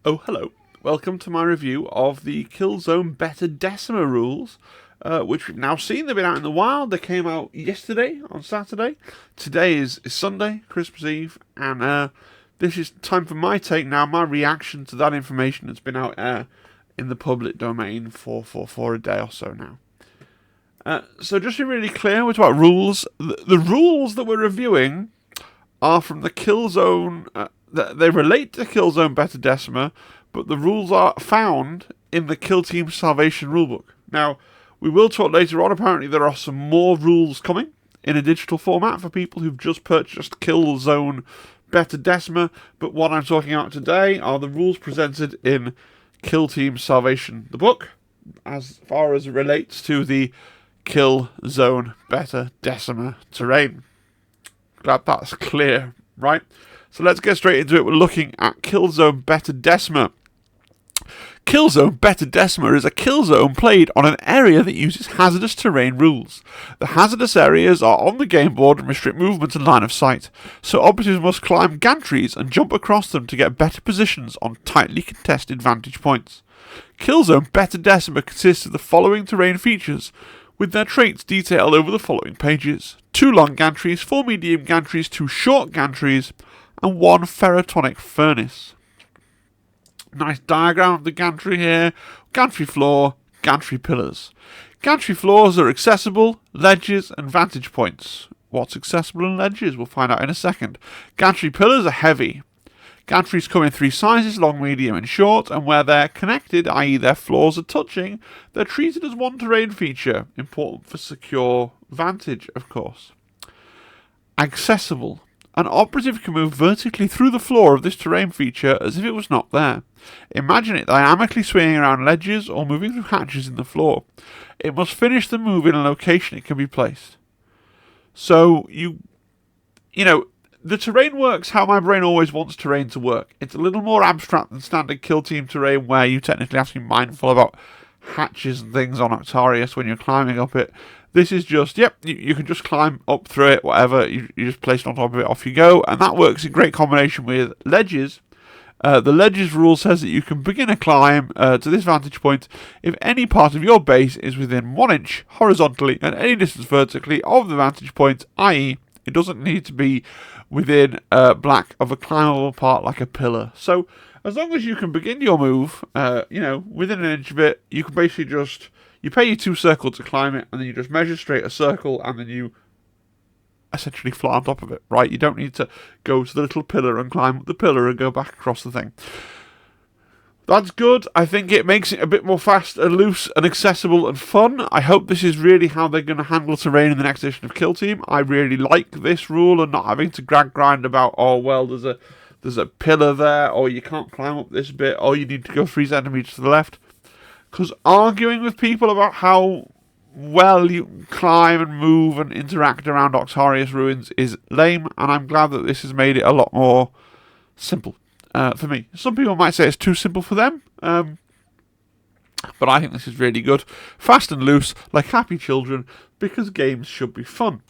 Oh, hello. Welcome to my review of the Killzone Beta Decima rules, which we've now seen. They've been out in the wild. They came out yesterday on Saturday. Today is Sunday, Christmas Eve, and this is time for my take now, my reaction to that information that's been out in the public domain for a day or so now. So just to be really clear, we're talking about rules. The rules that we're reviewing are from the Killzone. They relate to Killzone Beta Decima, but the rules are found in the Kill Team Salvation rulebook. Now, we will talk later on. Apparently, there are some more rules coming in a digital format for people who've just purchased Killzone Beta Decima. But what I'm talking about today are the rules presented in Kill Team Salvation, the book, as far as it relates to the Killzone Beta Decima terrain. Glad that's clear, right? So let's get straight into it. We're looking at Killzone Beta Decima. Killzone Beta Decima is a kill zone played on an area that uses hazardous terrain rules. The hazardous areas are on the game board and restrict movement and line of sight, so operatives must climb gantries and jump across them to get better positions on tightly contested vantage points. Killzone Beta Decima consists of the following terrain features, with their traits detailed over the following pages: 2 long gantries, 4 medium gantries, 2 short gantries, and 1 ferrotonic furnace. Nice diagram of the gantry here. Gantry floor, gantry pillars. Gantry floors are accessible, ledges, and vantage points. What's accessible in ledges? We'll find out in a second. Gantry pillars are heavy. Gantries come in 3 sizes, long, medium, and short, and where they're connected, i.e. their floors are touching, they're treated as one terrain feature, important for secure vantage, of course. Accessible. An operative can move vertically through the floor of this terrain feature as if it was not there. Imagine it dynamically swinging around ledges or moving through hatches in the floor. It must finish the move in a location it can be placed. So, you know, the terrain works how my brain always wants terrain to work. It's a little more abstract than standard kill team terrain where you technically have to be mindful about hatches and things on Octarius when you're climbing up it. This is just, you can just climb up through it, whatever, you just place it on top of it, off you go, and that works in great combination with ledges. The ledges rule says that you can begin a climb to this vantage point if any part of your base is within 1 inch horizontally and any distance vertically of the vantage point, i.e. it doesn't need to be within black of a climbable part like a pillar. So, as long as you can begin your move, within 1 inch of it, you can basically just, you pay your 2 circles to climb it, and then you just measure straight a circle, and then you essentially fly on top of it, right? You don't need to go to the little pillar and climb up the pillar and go back across the thing. That's good. I think it makes it a bit more fast and loose and accessible and fun. I hope this is really how they're going to handle terrain in the next edition of Kill Team. I really like this rule and not having to grind about, oh, well, there's a pillar there, or you can't climb up this bit, or you need to go 3 centimeters to the left. Because arguing with people about how well you climb and move and interact around Octarius ruins is lame, and I'm glad that this has made it a lot more simple for me. Some people might say it's too simple for them, but I think this is really good. Fast and loose, like happy children, because games should be fun.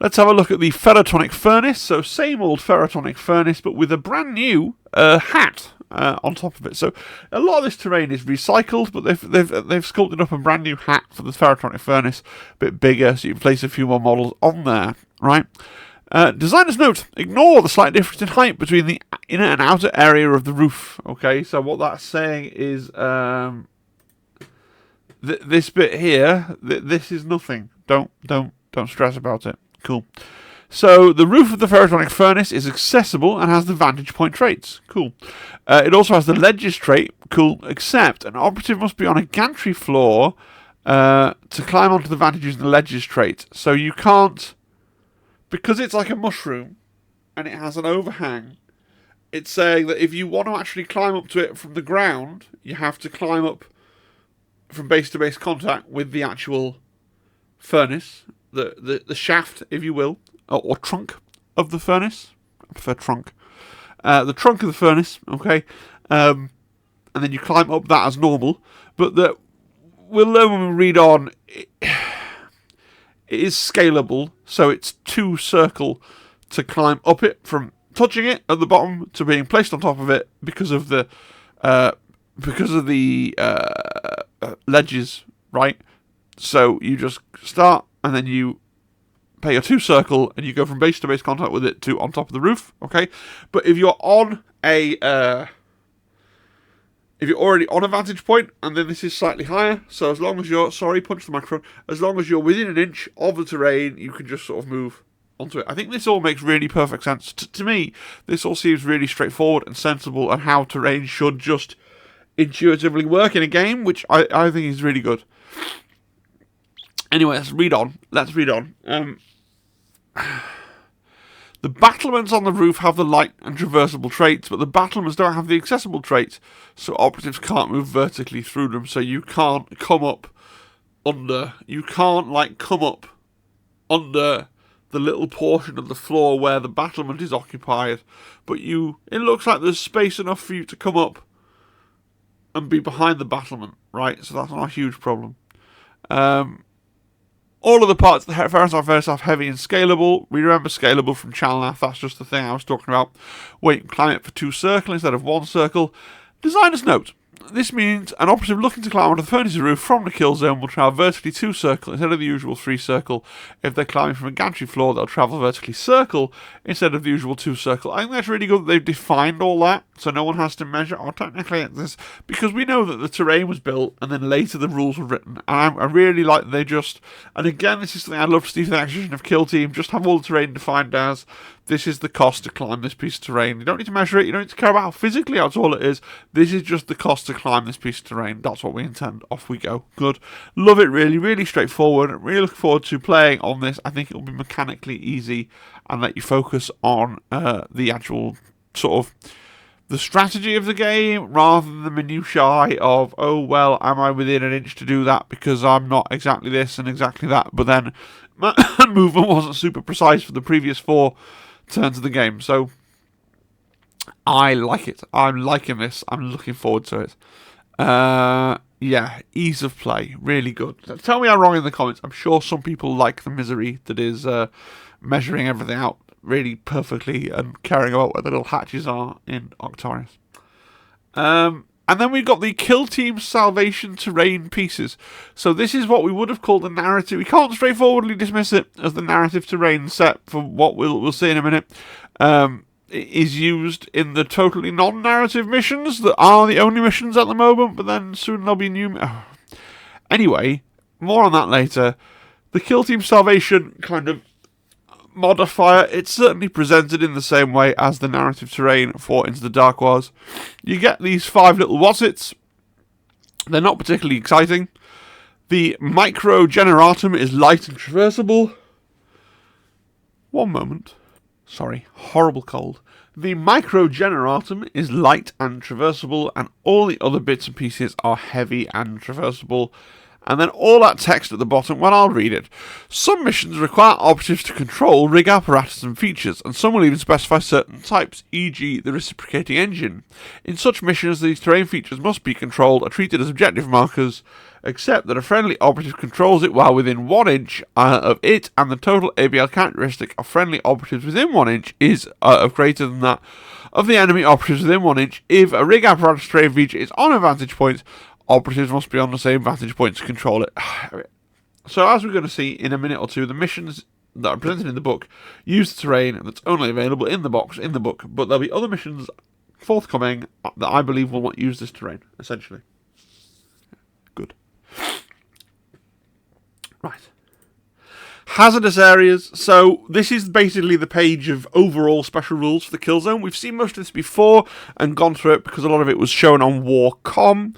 Let's have a look at the ferrotonic furnace. So same old ferrotonic furnace, but with a brand new hat on top of it. So a lot of this terrain is recycled, but they've sculpted up a brand new hat for the ferrotonic furnace, a bit bigger, so you can place a few more models on there, right? Designer's note: ignore the slight difference in height between the inner and outer area of the roof. Okay, so what that's saying is this bit here, this is nothing. Don't stress about it. Cool. So the roof of the ferrotonic furnace is accessible and has the vantage point traits. Cool. It also has the ledges trait. Cool. Except an operative must be on a gantry floor to climb onto the vantage using the ledges trait. So you can't, because it's like a mushroom and it has an overhang. It's saying that if you want to actually climb up to it from the ground, you have to climb up from base to base contact with the actual furnace, the shaft, if you will, or trunk of the furnace. I prefer trunk. The trunk of the furnace, okay, and then you climb up that as normal. But we'll learn when we read on. It is scalable, so it's 2 circle to climb up it from touching it at the bottom to being placed on top of it because of the because of the ledges, right? So you just start, and then you pay your 2 circle, and you go from base to base contact with it to on top of the roof, okay? But if you're on a... if you're already on a vantage point, and then this is slightly higher, so as long as you're... Sorry, punch the microphone. As long as you're within an inch of the terrain, you can just sort of move onto it. I think this all makes really perfect sense. To me, this all seems really straightforward and sensible, and how terrain should just intuitively work in a game, which I think is really good. Anyway, let's read on. The battlements on the roof have the light and traversable traits, but the battlements don't have the accessible traits, so operatives can't move vertically through them, so you can't come up under... You can't, like, come up under the little portion of the floor where the battlement is occupied, but it looks like there's space enough for you to come up and be behind the battlement, right? So that's not a huge problem. All of the parts of the Ferris are very heavy and scalable. We remember scalable from Chalnath, that's just the thing I was talking about, where you can climb it for 2 circles instead of 1 circle. Designer's note. This means an operative looking to climb onto the furnace roof from the kill zone will travel vertically 2 circle instead of the usual 3 circle. If they're climbing from a gantry floor, they'll travel vertically circle instead of the usual 2 circle. I think that's really good that they've defined all that, so no one has to measure, or technically this, because we know that the terrain was built and then later the rules were written. And I really like that they just, and again, this is something I'd love to see for the next edition of Kill Team, just have all the terrain defined as, this is the cost to climb this piece of terrain. You don't need to measure it, you don't need to care about how physically that's all it is. This is just the cost to climb this piece of terrain. That's what we intend. Off we go. Good. Love it, really, really straightforward. Really looking forward to playing on this. I think it will be mechanically easy and let you focus on the actual sort of the strategy of the game rather than the minutiae of, oh, well, am I within an inch to do that because I'm not exactly this and exactly that. But then my movement wasn't super precise for the previous 4 turns of the game. So I like it. I'm liking this. I'm looking forward to it. Yeah, ease of play. Really good. Tell me I'm wrong in the comments. I'm sure some people like the misery that is measuring everything out really perfectly and caring about where the little hatches are in Octarius. And then we've got the Kill Team Salvation Terrain pieces. So this is what we would have called the narrative. We can't straightforwardly dismiss it as the narrative terrain set for what we'll see in a minute. It is used in the totally non-narrative missions that are the only missions at the moment, but then soon there'll be new... Anyway, more on that later. The Kill Team Salvation kind of modifier, it's certainly presented in the same way as the narrative terrain for Into the Dark was. You get these 5 little whatsits. They're not particularly exciting. The micro generatum is light and traversable. One moment. Sorry, horrible cold. The micro generatum is light and traversable, and all the other bits and pieces are heavy and traversable. And then all that text at the bottom, well, I'll read it. Some missions require operatives to control rig apparatus and features, and some will even specify certain types, e.g. the reciprocating engine. In such missions, these terrain features must be controlled or treated as objective markers, except that a friendly operative controls it while within 1 inch of it, and the total ABL characteristic of friendly operatives within 1 inch is of greater than that of the enemy operatives within 1 inch. If a rig apparatus terrain feature is on a vantage point, operatives must be on the same vantage point to control it. So as we're going to see in a minute or two, the missions that are presented in the book use the terrain that's only available in the book, but there'll be other missions forthcoming that I believe will not use this terrain, essentially. Good. Right. Hazardous areas. So this is basically the page of overall special rules for the kill zone. We've seen most of this before and gone through it because a lot of it was shown on Warcom.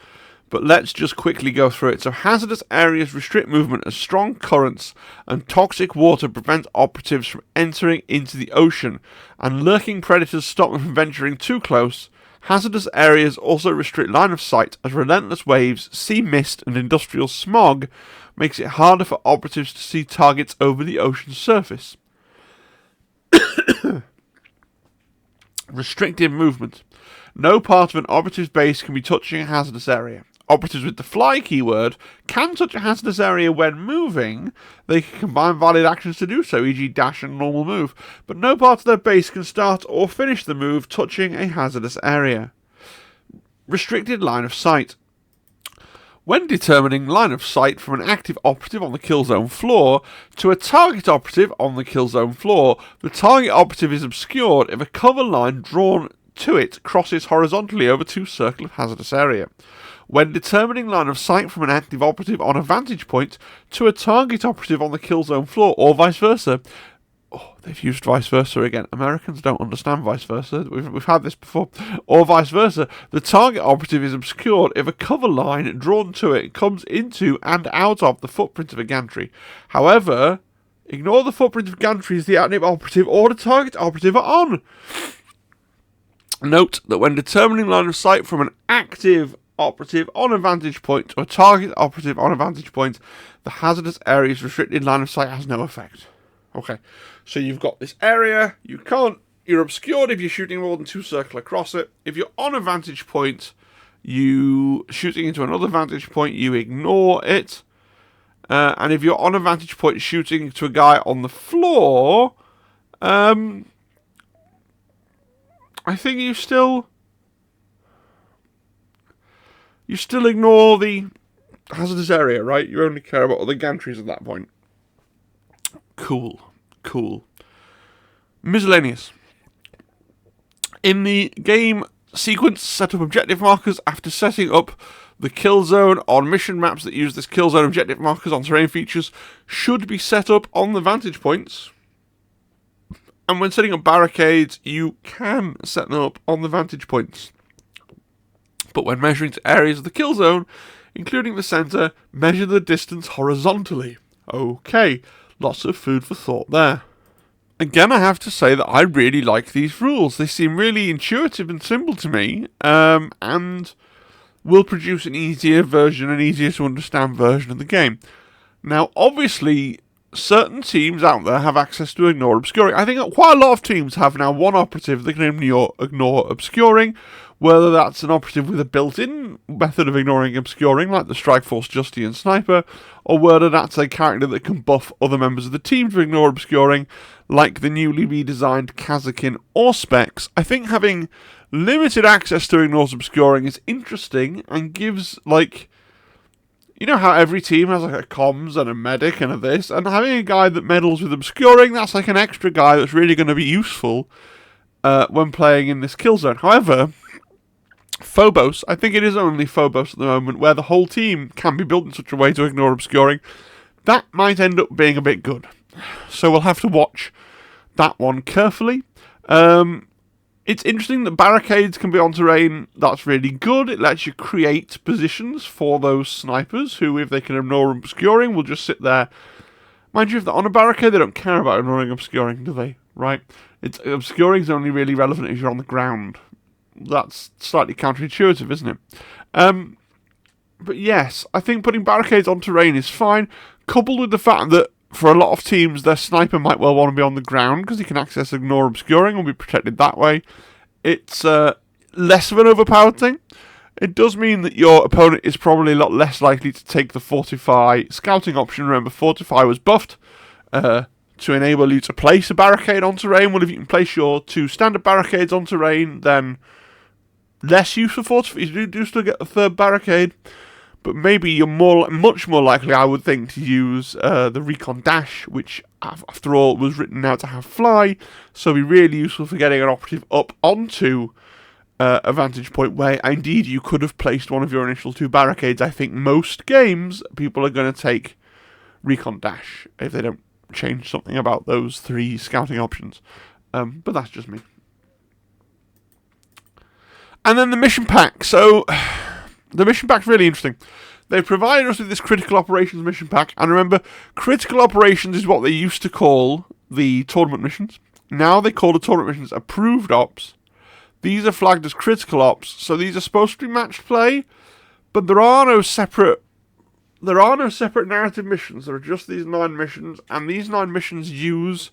But let's just quickly go through it. So hazardous areas restrict movement as strong currents and toxic water prevent operatives from entering into the ocean, and lurking predators stop them from venturing too close. Hazardous areas also restrict line of sight as relentless waves, sea mist and industrial smog makes it harder for operatives to see targets over the ocean's surface. Restricted movement. No part of an operative's base can be touching a hazardous area. Operatives with the fly keyword can touch a hazardous area when moving. They can combine valid actions to do so, e.g. dash and normal move, but no part of their base can start or finish the move touching a hazardous area. restricted line of sight. When determining line of sight from an active operative on the kill zone floor to a target operative on the kill zone floor, the target operative is obscured if a cover line drawn to it crosses horizontally over two circle of hazardous area. When determining line of sight from an active operative on a vantage point to a target operative on the kill zone floor, or vice versa. Oh, they've used vice versa again. Americans don't understand vice versa. We've had this before. Or vice versa. The target operative is obscured if a cover line drawn to it comes into and out of the footprint of a gantry. However, ignore the footprint of gantries the active operative or the target operative are on. Note that when determining line of sight from an active operative on a vantage point to a target operative on a vantage point, the hazardous area's restricted line of sight has no effect. Okay, so you've got this area, you're obscured if you're shooting more than two circle across it. If you're on a vantage point, you shooting into another vantage point, you ignore it. And if you're on a vantage point shooting to a guy on the floor, I think you still ignore the hazardous area, right? You only care about other gantries at that point. Cool. Miscellaneous. In the game sequence, set up objective markers after setting up the kill zone on mission maps that use this kill zone objective markers on terrain features should be set up on the vantage points. And when setting up barricades, you can set them up on the vantage points. But when measuring to areas of the kill zone, including the centre, measure the distance horizontally. Okay, lots of food for thought there. Again, I have to say that I really like these rules. They seem really intuitive and simple to me, and will produce an easier version, an easier to understand version of the game. Now, obviously, certain teams out there have access to ignore obscuring. I think quite a lot of teams have now one operative that can ignore obscuring, whether that's an operative with a built-in method of ignoring obscuring, like the Strike Force Justy and Sniper, or whether that's a character that can buff other members of the team to ignore obscuring, like the newly redesigned Kazakin or Specs. I think having limited access to ignore obscuring is interesting and gives, like, you know how every team has like a comms and a medic and a this, and having a guy that meddles with obscuring, that's like an extra guy that's really going to be useful when playing in this kill zone. However, Phobos, I think it is only Phobos at the moment, where the whole team can be built in such a way to ignore obscuring. That might end up being a bit good. So we'll have to watch that one carefully. It's interesting that barricades can be on terrain. That's really good. It lets you create positions for those snipers who, if they can ignore obscuring, will just sit there. Mind you, if they're on a barricade, they don't care about ignoring obscuring, do they? Right? Obscuring is only really relevant if you're on the ground. That's slightly counterintuitive, isn't it? But yes, I think putting barricades on terrain is fine, coupled with the fact that for a lot of teams, their sniper might well want to be on the ground because he can access ignore obscuring and be protected that way. It's less of an overpowered thing. It does mean that your opponent is probably a lot less likely to take the Fortify scouting option. Remember, Fortify was buffed to enable you to place a barricade on terrain. Well, if you can place your two standard barricades on terrain, then less use for Fortify. You do still get the third barricade, but maybe you're much more likely, I would think, to use the Recon Dash, which, after all, was written out to have fly, so be really useful for getting an operative up onto a vantage point where, indeed, you could have placed one of your initial two barricades. I think most games, people are going to take Recon Dash if they don't change something about those three scouting options. But that's just me. And then the mission pack. So, the mission pack's really interesting. They provided us with this critical operations mission pack, and remember, critical operations is what they used to call the tournament missions. Now they call the tournament missions approved ops. These are flagged as critical ops, so these are supposed to be match play, but there are no separate narrative missions. There are just these 9 missions, and these 9 missions use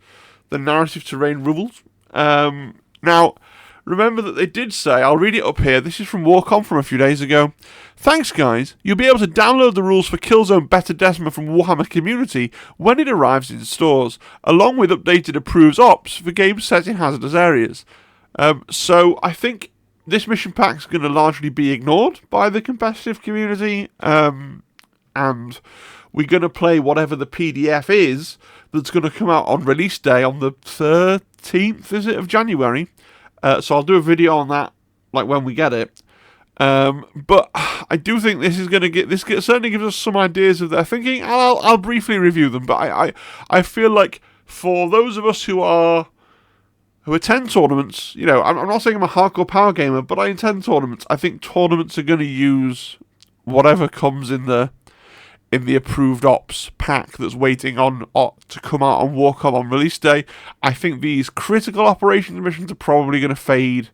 the narrative terrain rules. Now, remember that they did say, I'll read it up here, this is from Warcom from a few days ago. Thanks guys, you'll be able to download the rules for Killzone Beta Decima from Warhammer Community when it arrives in stores, along with updated approved ops for games set in hazardous areas. So I think this mission pack is going to largely be ignored by the competitive community, and we're going to play whatever the PDF is that's going to come out on release day on the 13th, is it, of January. So I'll do a video on that, like when we get it. But I do think this is going to get, this certainly gives us some ideas of their thinking, and I'll briefly review them. But I feel like for those of us who attend tournaments, you know, I'm not saying I'm a hardcore power gamer, but I attend tournaments. I think tournaments are going to use whatever comes in the approved ops pack that's waiting on to come out on Warcom on release day. I think these critical operations missions are probably going to fade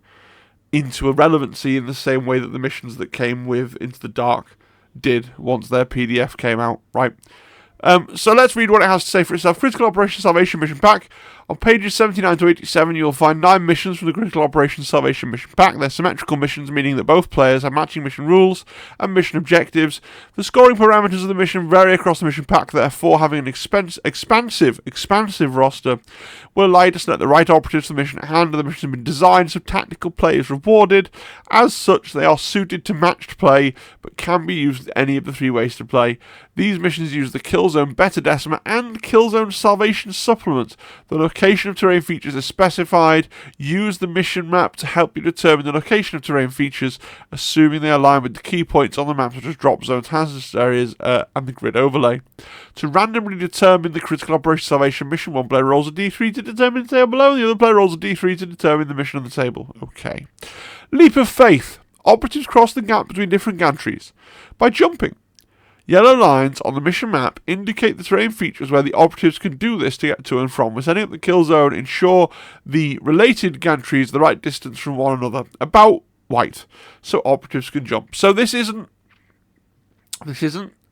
into irrelevancy in the same way that the missions that came with Into the Dark did once their PDF came out, right? So let's read what it has to say for itself. Critical Operations Salvation Mission Pack. On pages 79 to 87, you'll find 9 missions from the Critical Operations Salvation Mission Pack. They're symmetrical missions, meaning that both players have matching mission rules and mission objectives. The scoring parameters of the mission vary across the mission pack, therefore having an expansive roster will allow you to select the right operatives for the mission at hand, and the mission has been designed so tactical play is rewarded. As such, they are suited to matched play, but can be used with any of the 3 ways to play. These missions use the Kill Zone, Beta, Decima, and Kill Zone Salvation supplement. The location of terrain features is specified. Use the mission map to help you determine the location of terrain features, assuming they align with the key points on the map, such as drop zones, hazardous areas, and the grid overlay. To randomly determine the Critical Operations Salvation mission, one player rolls a d3 to determine the table below, the other player rolls a d3 to determine the mission on the table. Okay. Leap of Faith. Operatives cross the gap between different gantries by jumping. Yellow lines on the mission map indicate the terrain features where the operatives can do this to get to and from. We're setting up the kill zone, ensure the related gantries are the right distance from one another, about white, so operatives can jump. So this isn't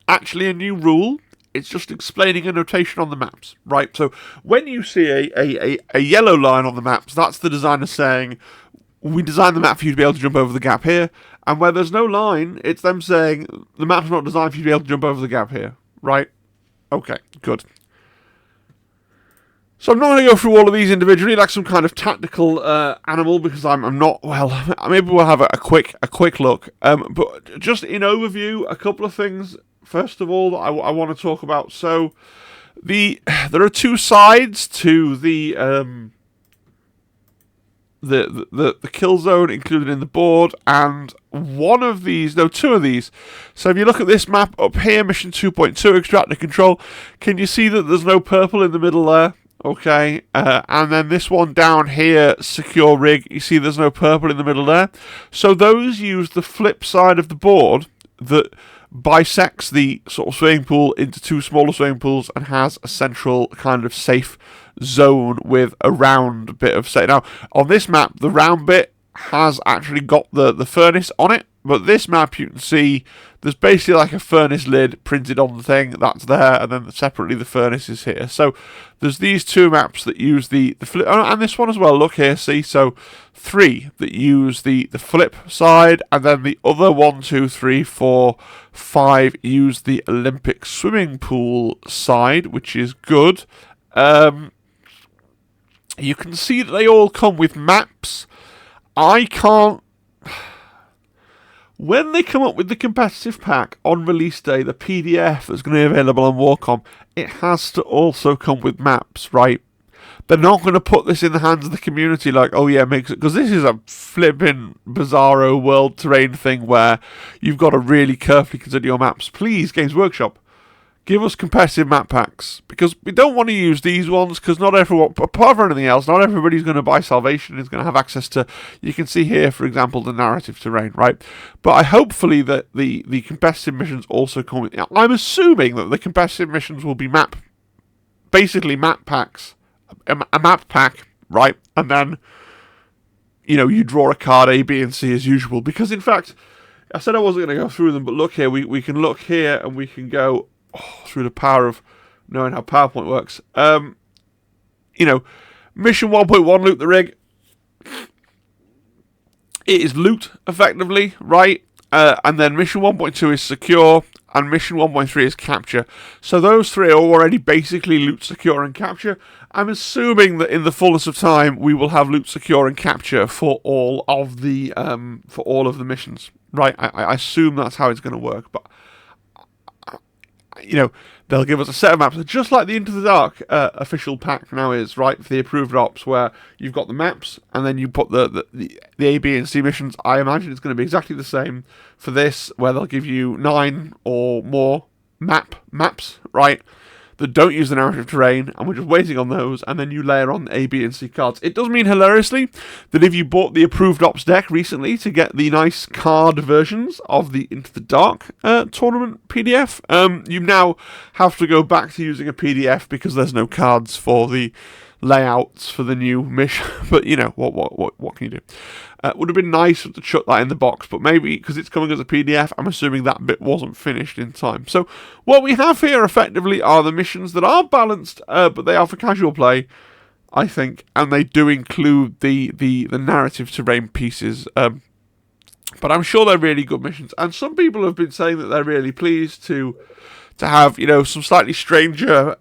actually a new rule. It's just explaining a notation on the maps, right? So when you see a yellow line on the maps, that's the designer saying, we designed the map for you to be able to jump over the gap here. And where there's no line, it's them saying, the map's not designed for you to be able to jump over the gap here, right? Okay, good. So I'm not going to go through all of these individually like some kind of tactical animal, because I'm not, well, maybe we'll have a quick look. But just in overview, a couple of things, first of all, that I want to talk about. So there are 2 sides to the kill zone included in the board, and 2 of these. So if you look at this map up here, mission 2.2, extract and control, can you see that there's no purple in the middle there? Okay, and then this one down here, secure rig, you see there's no purple in the middle there. So those use the flip side of the board that bisects the sort of swimming pool into 2 smaller swimming pools and has a central kind of safe zone with a round bit of safe. Now, on this map, the round bit has actually got the furnace on it, but this map you can see there's basically like a furnace lid printed on the thing that's there, and then separately the furnace is here. So there's these 2 maps that use the flip, and this one as well, look here, see, so 3 that use the flip side, and then the other 1, 2, 3, 4, 5 use the Olympic swimming pool side, which is good. You can see that they all come with maps. I can't... When they come up with the competitive pack on release day, the PDF that's going to be available on Warcom, it has to also come with maps, right? They're not going to put this in the hands of the community like, oh yeah, makes it, because this is a flipping bizarro world terrain thing where you've got to really carefully consider your maps. Please, Games Workshop, give us competitive map packs, because we don't want to use these ones, because not everyone, apart from anything else, not everybody's going to buy Salvation, is going to have access to, you can see here, for example, the narrative terrain, right? But hopefully that the competitive missions also come with, I'm assuming that the competitive missions will be basically map packs, a map pack, right? And then, you know, you draw a card A, B, and C as usual, because in fact, I said I wasn't going to go through them, but look here, we can look here, and we can go through the power of knowing how PowerPoint works. You know, mission 1.1, loot the rig. It is loot, effectively, right? And then mission 1.2 is secure. and mission 1.3 is capture. So those three are already basically loot, secure, and capture. I'm assuming that in the fullness of time we will have loot, secure, and capture for all of the missions. Right? I assume that's how it's going to work, but they'll give us a set of maps, just like the Into the Dark official pack now is, right, for the approved ops, where you've got the maps, and then you put the A, B, and C missions. I imagine it's going to be exactly the same for this, where they'll give you 9 or more maps, right, that don't use the narrative terrain, and we're just waiting on those, and then you layer on A, B, and C cards. It does mean, hilariously, that if you bought the approved ops deck recently to get the nice card versions of the Into the Dark tournament PDF, you now have to go back to using a PDF because there's no cards for the layouts for the new mission. But what can you do? Would have been nice to chuck that in the box, but maybe because it's coming as a PDF, I'm assuming that bit wasn't finished in time. So what we have here effectively are the missions that are balanced, but they are for casual play, I think, and they do include the narrative terrain pieces. But I'm sure they're really good missions, and some people have been saying that they're really pleased to have some slightly stranger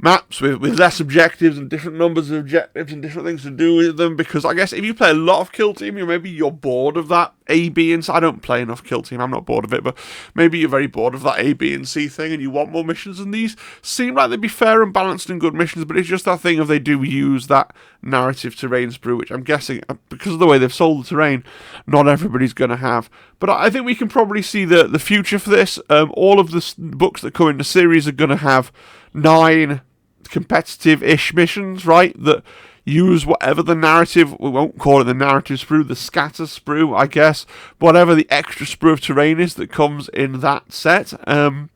maps with less objectives and different numbers of objectives and different things to do with them, because I guess if you play a lot of Kill Team, maybe you're bored of that A, B, and C. I don't play enough Kill Team, I'm not bored of it, but maybe you're very bored of that A, B, and C thing and you want more missions, and these seem like they'd be fair and balanced and good missions, but it's just that thing of they do use that narrative terrain sprue, which I'm guessing, because of the way they've sold the terrain, not everybody's going to have. But I think we can probably see the future for this. All of the books that come in the series are going to have 9 competitive-ish missions, right, that use whatever the narrative, we won't call it the narrative sprue, the scatter sprue, I guess, whatever the extra sprue of terrain is that comes in that set. And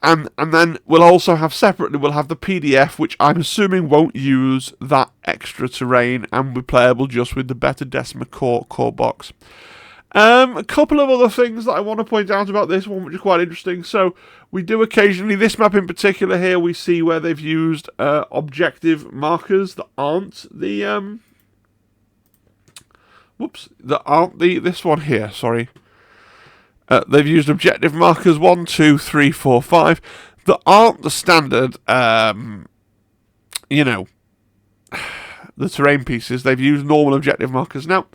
then we'll also have separately, we'll have the PDF, which I'm assuming won't use that extra terrain and be playable just with the Beta Decima core box. A couple of other things that I want to point out about this one, which is quite interesting. So we do occasionally, this map in particular here, we see where they've used objective markers that aren't the this one here, sorry. They've used objective markers 1, 2, 3, 4, 5 that aren't the standard, the terrain pieces. They've used normal objective markers. Now,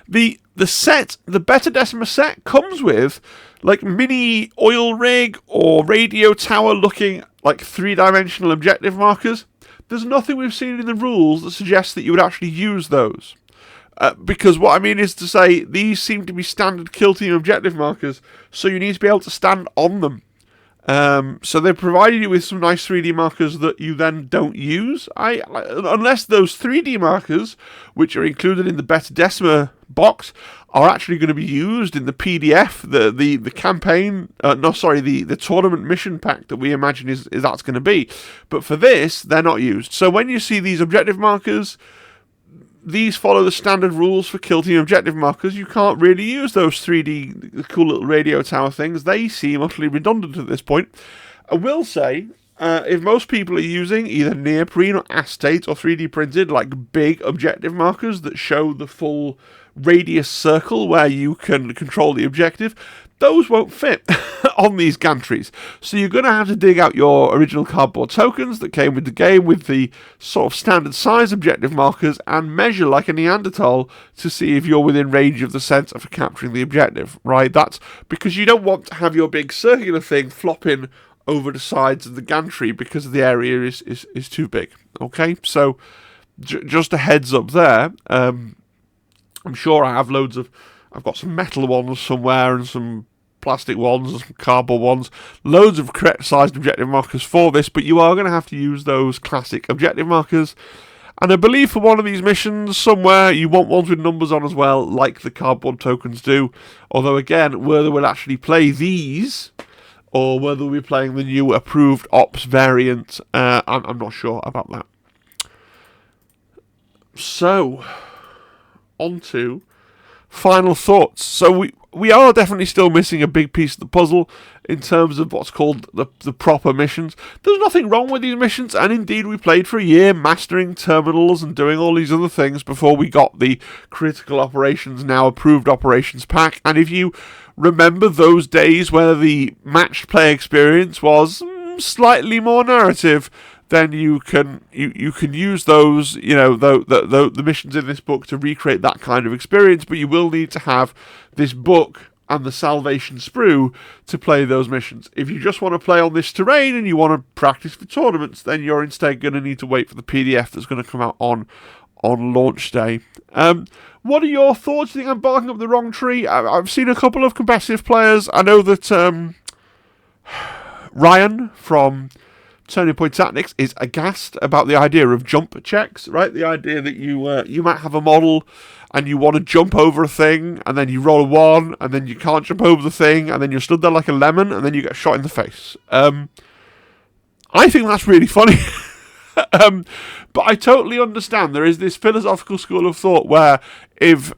the Beta Decima set comes with like mini oil rig or radio tower looking like 3-dimensional objective markers. There's nothing we've seen in the rules that suggests that you would actually use those. Because what I mean is to say, these seem to be standard Kill Team objective markers, so you need to be able to stand on them. So they've provided you with some nice 3D markers that you then don't use. Unless those 3D markers, which are included in the Beta Decima box, are actually going to be used in the PDF, the campaign, the tournament mission pack that we imagine is that's going to be. But for this, they're not used. So when you see these objective markers, these follow the standard rules for Kill Team objective markers. You can't really use those 3D cool little radio tower things. They seem utterly redundant at this point. I will say, if most people are using either neoprene or acetate or 3D printed, like big objective markers that show the full radius circle where you can control the objective, those won't fit on these gantries. So you're going to have to dig out your original cardboard tokens that came with the game with the sort of standard size objective markers and measure like a Neanderthal to see if you're within range of the sensor for capturing the objective, right? That's because you don't want to have your big circular thing flopping over the sides of the gantry because the area is too big, okay? So just a heads up there. I'm sure I have I've got some metal ones somewhere and some plastic ones and some cardboard ones, loads of correct sized objective markers for this, but you are going to have to use those classic objective markers. And I believe for one of these missions somewhere you want ones with numbers on as well, like the cardboard tokens do. Although again, whether we'll actually play these or whether we'll be playing the new approved ops variant, I'm not sure about that. So, on to final thoughts. So we are definitely still missing a big piece of the puzzle. in terms of what's called the proper missions. There's nothing wrong with these missions, and indeed we played for a year mastering terminals and doing all these other things before we got the critical operations, now approved operations pack. And if you remember those days where the matched play experience was slightly more narrative, then you can use those, the missions in this book to recreate that kind of experience, but you will need to have this book and the Salvation Sprue to play those missions. If you just want to play on this terrain and you want to practice for tournaments, then you're instead going to need to wait for the PDF that's going to come out on launch day. What are your thoughts? Do you think I'm barking up the wrong tree? I've seen a couple of competitive players. I know that Ryan from Turning Point Tactics is aghast about the idea of jump checks, right? The idea that you might have a model and you want to jump over a thing, and then you roll a 1, and then you can't jump over the thing, and then you're stood there like a lemon, and then you get shot in the face. I think that's really funny. But I totally understand. There is this philosophical school of thought where if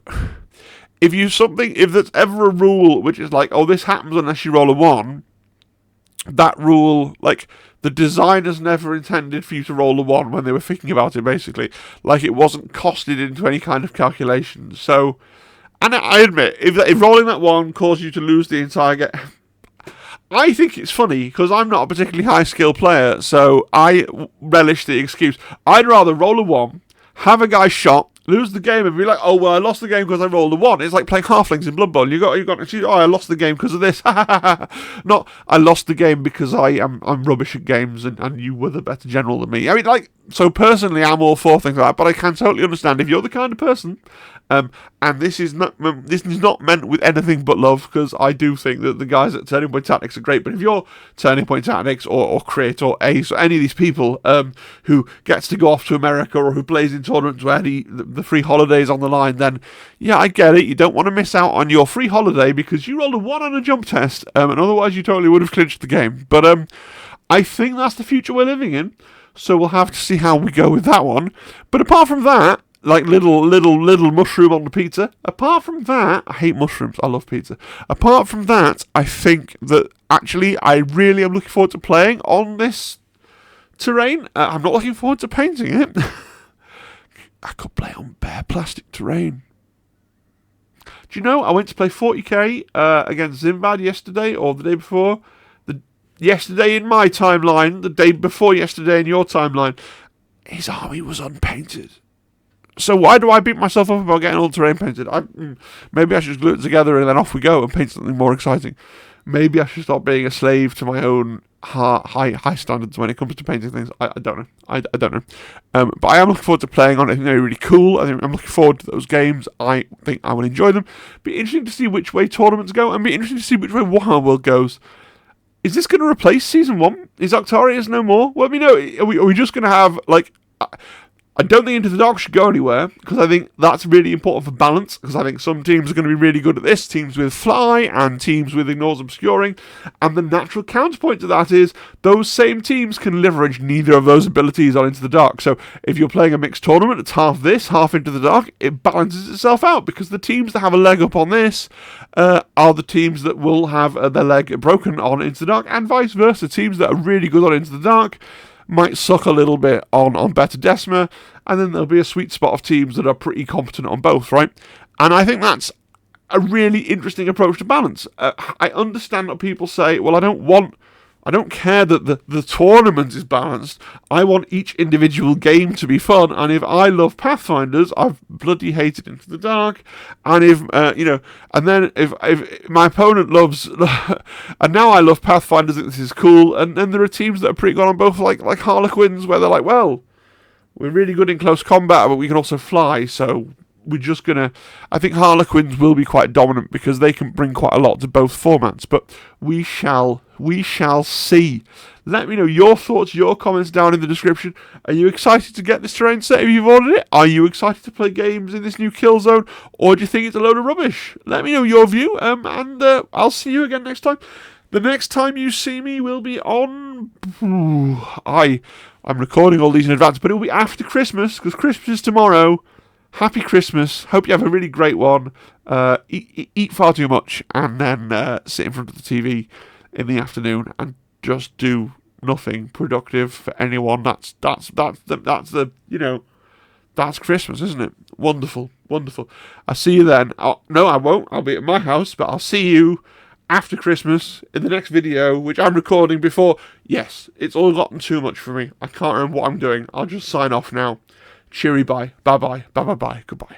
there's ever a rule which is like, oh, this happens unless you roll a 1, that rule, like, the designers never intended for you to roll a 1 when they were thinking about it, basically. Like, it wasn't costed into any kind of calculation. So, and I admit, if rolling that 1 caused you to lose the entire game, I think it's funny, because I'm not a particularly high-skill player, so I relish the excuse. I'd rather roll a 1, have a guy shot, lose the game, and be like, oh, well, I lost the game because I rolled a 1. It's like playing Halflings in Blood Bowl. You got to choose, oh, I lost the game because of this. Not, I lost the game because I'm rubbish at games and you were the better general than me. I mean, like, so personally, I'm all for things like that, but I can totally understand if you're the kind of person, and this is not meant with anything but love, because I do think that the guys at Turning Point Tactics are great, but if you're Turning Point Tactics or Crit or Ace or any of these people who gets to go off to America or who plays in tournaments where the free holidays on the line, then yeah, I get it. You don't want to miss out on your free holiday because you rolled a 1 on a jump test, and otherwise you totally would have clinched the game. But I think that's the future we're living in, so we'll have to see how we go with that one. But apart from that, like little mushroom on the pizza. Apart from that, I hate mushrooms. I love pizza. Apart from that, I think that actually I really am looking forward to playing on this terrain. I'm not looking forward to painting it. I could play on bare plastic terrain. Do you know, I went to play 40k against Zimbad yesterday, or the day before. Yesterday in my timeline, the day before yesterday in your timeline. His army was unpainted. So why do I beat myself up about getting all the terrain painted? Maybe I should just glue it together and then off we go and paint something more exciting. Maybe I should stop being a slave to my own high standards when it comes to painting things. I don't know. I don't know. But I am looking forward to playing on it. I think they're really cool. I think I'm looking forward to those games. I think I will enjoy them. Be interesting to see which way tournaments go, and be interesting to see which way Warhammer World goes. Is this going to replace Season 1? Is Octarius no more? Well, let me know. Are we just going to have, like... I don't think Into the Dark should go anywhere, because I think that's really important for balance, because I think some teams are going to be really good at this, teams with Fly and teams with Ignores Obscuring, and the natural counterpoint to that is those same teams can leverage neither of those abilities on Into the Dark. So if you're playing a mixed tournament, it's half this, half Into the Dark, it balances itself out, because the teams that have a leg up on this are the teams that will have their leg broken on Into the Dark, and vice versa. Teams that are really good on Into the Dark might suck a little bit on Beta Decima, and then there'll be a sweet spot of teams that are pretty competent on both, right? And I think that's a really interesting approach to balance. I understand what people say, well, I don't care that the tournament is balanced. I want each individual game to be fun. And if I love Pathfinders, I've bloody hated Into the Dark. And if, and then if my opponent loves, and now I love Pathfinders, this is cool. And then there are teams that are pretty good on both, like Harlequins, where they're like, well, we're really good in close combat, but we can also fly, so we're just going to... I think Harlequins will be quite dominant because they can bring quite a lot to both formats, but we shall see. Let me know your thoughts, your comments down in the description. Are you excited to get this terrain set if you've ordered it? Are you excited to play games in this new kill zone, or do you think it's a load of rubbish? Let me know your view, and I'll see you again next time. The next time you see me will be on... I'm recording all these in advance, but it will be after Christmas, because Christmas is tomorrow. Happy Christmas. Hope you have a really great one. Eat far too much, and then sit in front of the TV in the afternoon and just do nothing productive for anyone. That's the that's Christmas, isn't it? Wonderful, wonderful. I'll see you then. No, I won't. I'll be at my house, but I'll see you after Christmas in the next video, which I'm recording before. Yes, it's all gotten too much for me. I can't remember what I'm doing. I'll just sign off now. Cheery bye. Bye bye. Bye bye bye. Goodbye.